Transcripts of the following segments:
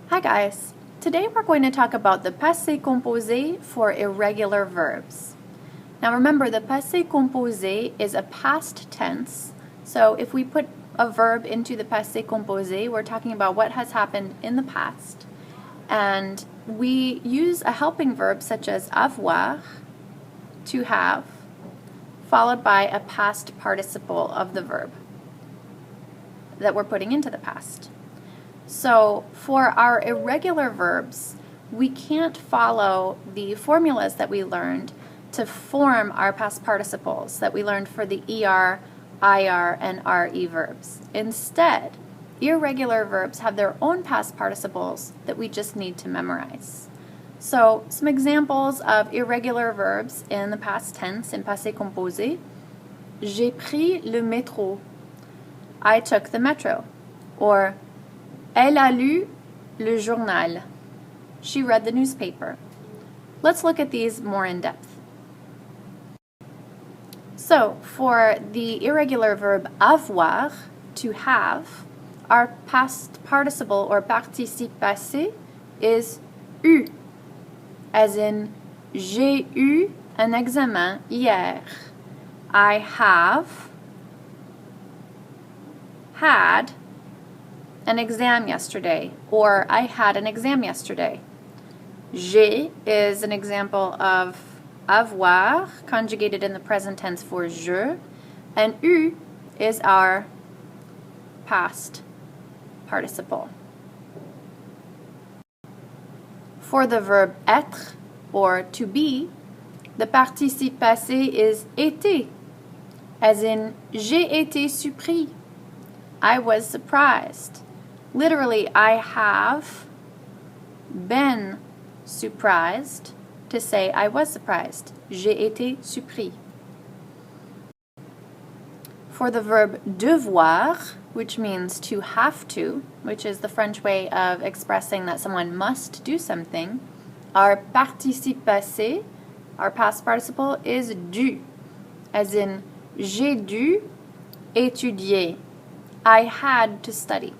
Hi guys! Today we're going to talk about the passé composé for irregular verbs. Now remember, the passé composé is a past tense, so if we put a verb into the passé composé, we're talking about what has happened in the past. And we use a helping verb such as avoir, to have, followed by a past participle of the verb that we're putting into the past. So for our irregular verbs, we can't follow the formulas that we learned to form our past participles that we learned for the ER, IR, and RE verbs. Instead, irregular verbs have their own past participles that we just need to memorize. So some examples of irregular verbs in the past tense in passé composé. J'ai pris le métro. I took the metro. Or elle a lu le journal. She read the newspaper. Let's look at these more in depth. So, for the irregular verb avoir, to have, our past participle or participe passé is eu, as in j'ai eu un examen hier. I have had an exam yesterday, or I had an exam yesterday. J'ai is an example of avoir conjugated in the present tense for je, and eu is our past participle. For the verb être, or to be, the participe passé is été, as in j'ai été surpris. I was surprised. Literally, I have been surprised to say I was surprised. J'ai été surpris. For the verb devoir, which means to have to, which is the French way of expressing that someone must do something, our participe passé, our past participle, is dû, as in j'ai dû étudier. I had to study.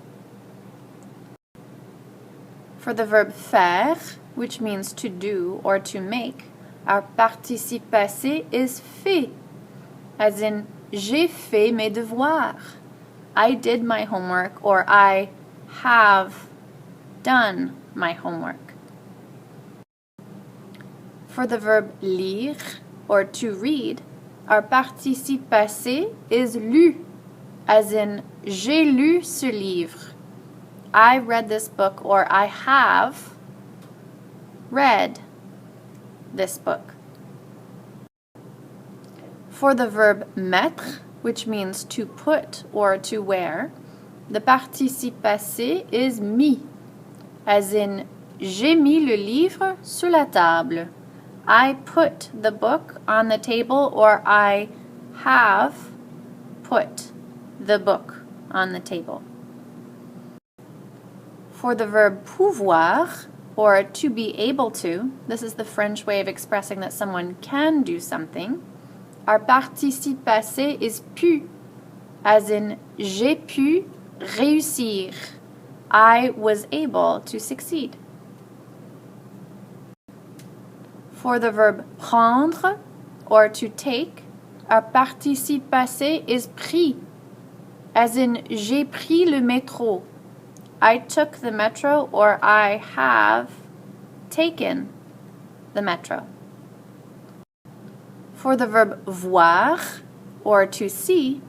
For the verb faire, which means to do or to make, our participe passé is fait, as in j'ai fait mes devoirs. I did my homework, or I have done my homework. For the verb lire, or to read, our participe passé is lu, as in j'ai lu ce livre. I read this book, or I have read this book. For the verb mettre, which means to put or to wear, the participe passé is mis, as in j'ai mis le livre sur la table. I put the book on the table, or I have put the book on the table. For the verb pouvoir, or to be able to, this is the French way of expressing that someone can do something, our participe passé is pu, as in j'ai pu réussir. I was able to succeed. For the verb prendre, or to take, our participe passé is pris, as in j'ai pris le métro. I took the metro, or I have taken the metro. For the verb voir, or to see,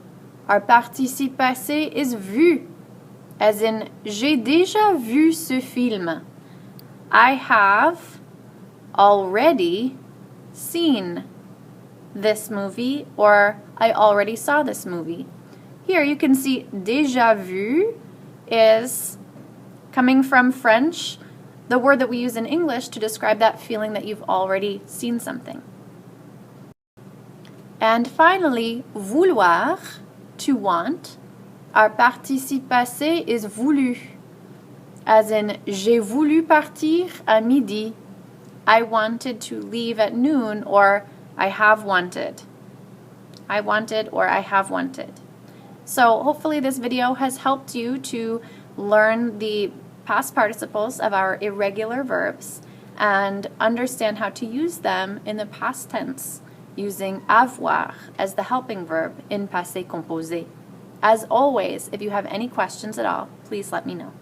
our participe passé is vu, as in j'ai déjà vu ce film. I have already seen this movie, or I already saw this movie. Here you can see déjà vu is coming from French, the word that we use in English to describe that feeling that you've already seen something. And finally, vouloir, to want, our participe passé is voulu, as in j'ai voulu partir à midi. I wanted to leave at noon, or I have wanted. I wanted, or I have wanted. So hopefully this video has helped you to learn the past participles of our irregular verbs and understand how to use them in the past tense using avoir as the helping verb in passé composé. As always, if you have any questions at all, please let me know.